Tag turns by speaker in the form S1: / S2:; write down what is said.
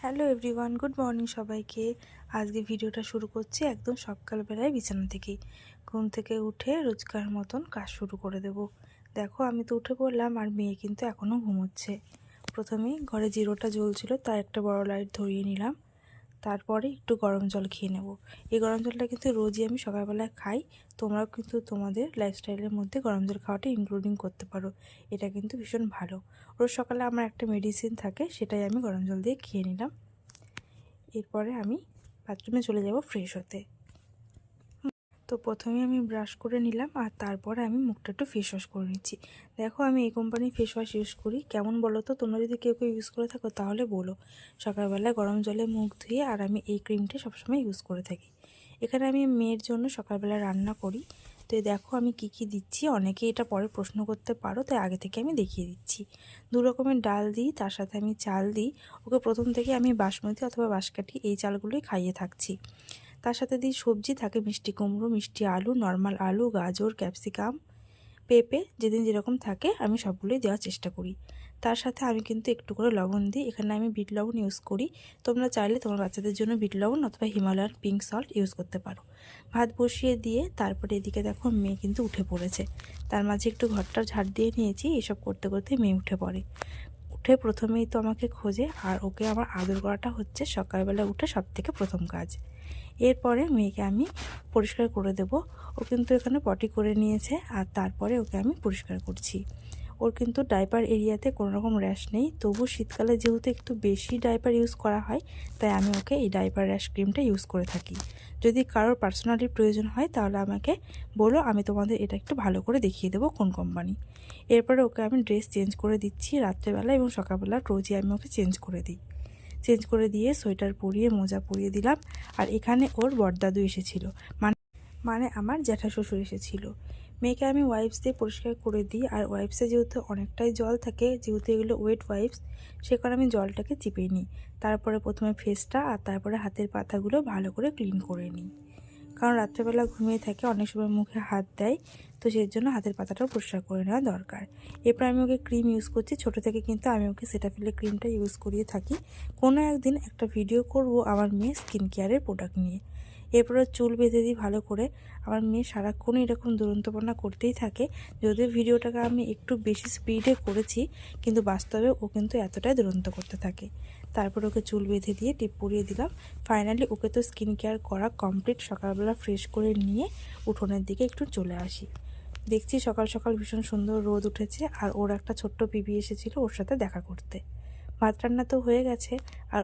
S1: Hello everyone, good morning সবাইকে। আজকে ভিডিওটা শুরু করছি একদম সকালবেলায় বিছানা থেকেই। ঘুম থেকে উঠে রোজকার মতন কাজ শুরু করে দেব। দেখো আমি তো উঠে পড়লাম আর মেয়ে কিন্তু এখনও ঘুমোচ্ছে। প্রথমেই ঘরে জিরোটা জ্বলছিল, তাই একটা বড় লাইট ধরিয়ে নিলাম। তারপরে একটু গরম জল খেয়ে নেব। এই গরম জলটা কিন্তু রোজই আমি সকালবেলায় খাই। তোমরাও কিন্তু তোমাদের লাইফস্টাইলের মধ্যে গরম জল খাওয়াটা ইনক্লুডিং করতে পারো। এটা কিন্তু ভীষণ ভালো। রোজ সকালে আমার একটা মেডিসিন থাকে, সেটাই আমি গরম জল দিয়ে খেয়ে নিলাম। এরপরে আমি বাথরুমে চলে যাব ফ্রেশ হতে। তো প্রথমে আমি ব্রাশ করে নিলাম আর তারপরে আমি মুখটা একটু ফেস ওয়াশ করে নিচ্ছি। দেখো আমি এই কোম্পানির ফেস ওয়াশ ইউজ করি। কেমন বলো তো, তোমরা যদি কেউ ইউজ করে থাকো তাহলে বলো। সকালবেলায় গরম জলে মুখ ধুয়ে আর আমি এই ক্রিমটা সবসময় ইউজ করে থাকি। এখানে আমি মেয়ের জন্য সকালবেলা রান্না করি। তো দেখো আমি কি কি দিচ্ছি। অনেকেই এটা পরে প্রশ্ন করতে পারো, তাই আগে থেকে আমি দেখিয়ে দিচ্ছি। দু রকমের ডাল দিই, তার সাথে আমি চাল দিই। ওকে প্রথম থেকে আমি বাসমতি অথবা বাঁশকাঠি এই চালগুলোই খাইয়ে থাকছি। তার সাথে দিই সবজি, থাকে মিষ্টি কুমড়ো, মিষ্টি আলু, নর্মাল আলু, গাজর, ক্যাপসিকাম, পেঁপে, যেদিন যেরকম থাকে আমি সবগুলোই দেওয়ার চেষ্টা করি। তার সাথে আমি কিন্তু একটু করে লবণ দিই। এখানে আমি বিট লবণ ইউজ করি। তোমরা চাইলে তোমার বাচ্চাদের জন্য বিট লবণ অথবা হিমালয়ান পিঙ্ক সল্ট ইউজ করতে পারো। ভাত বসিয়ে দিয়ে তারপরে এদিকে দেখো মেয়ে কিন্তু উঠে পড়েছে। তার মাঝে একটু ঘরটা ঝাড় দিয়ে নিয়েছি। এসব করতে করতে মেয়ে উঠে পড়ে। উঠে প্রথমেই তো আমাকে খোঁজে, আর ওকে আমার আদর করাটা হচ্ছে সকালবেলা উঠে সবথেকে প্রথম কাজ। এরপরে মেয়েকে আমি পরিষ্কার করে দেব। ও কিন্তু এখানে পটি করে নিয়েছে আর তারপরে ওকে আমি পরিষ্কার করছি। ওর কিন্তু ডাইপার এরিয়াতে কোনো রকম র্যাশ নেই, তবু শীতকালে যেহেতু একটু বেশি ডাইপার ইউজ করা হয়, তাই আমি ওকে এই ডাইপার র্যাশ ক্রিমটা ইউজ করে থাকি। যদি কারোর পার্সোনালি প্রয়োজন হয় তাহলে আমাকে বলো, আমি তোমাদের এটা একটু ভালো করে দেখিয়ে দেবো কোন কোম্পানি। এরপরে ওকে আমি ড্রেস চেঞ্জ করে দিচ্ছি রাত্রেবেলা, এবং সকালবেলা রোজই আমি ওকে চেঞ্জ করে দিই। চেঞ্জ করে দিয়ে সোয়েটার পরিয়ে মোজা পরিয়ে দিলাম। আর এখানে ওর বড়দাদু এসেছিল, মানে আমার জ্যাঠা শ্বশুর এসেছিল। মেয়েকে আমি ওয়াইপস দিয়ে পরিষ্কার করে দিই। আর ওয়াইপসে যেহেতু অনেকটাই জল থাকে, যেহেতু এগুলো ওয়েট ওয়াইপস, সে কারণে আমি জলটাকে চিপে নিই। তারপরে প্রথমে ফেসটা আর তারপরে হাতের পাতাগুলো ভালো করে ক্লিন করে নিই। কারণ রাত্রেবেলা ঘুমিয়ে থাকে, অনেক সময় মুখে হাত দেয়, তো সেই জন্য হাতের পাতাটাও পরিষ্কার করে নেওয়া দরকার। এরপর আমি ওকে ক্রিম ইউজ করছি। ছোটো থেকে কিন্তু আমি ওকে সেটাফিলের ক্রিমটা ইউজ করিয়ে থাকি। কোনো একদিন একটা ভিডিও করব আমার মেয়ে স্কিন কেয়ারের প্রোডাক্ট নিয়ে। এরপরে চুল বেঁধে দিই ভালো করে। আমার মেয়ে সারাক্ষণই এরকম দুরন্তপনা করতেই থাকে। যদিও ভিডিওটাকে আমি একটু বেশি স্পিডে করেছি, কিন্তু বাস্তবে ও কিন্তু এতটাই দুরন্ত করতে থাকে। তারপর ওকে চুল বেঁধে দিয়ে টিপ পরিয়ে দিলাম। ফাইনালি ওকে তো স্কিন কেয়ার করা কমপ্লিট। সকালবেলা ফ্রেশ করে নিয়ে উঠোনের দিকে একটু চলে আসি। দেখছি সকাল সকাল ভীষণ সুন্দর রোদ উঠেছে, আর ওর একটা ছোট্ট পিবি এসেছিলো ওর সাথে দেখা করতে। ভাত রান্না তো হয়ে গেছে, আর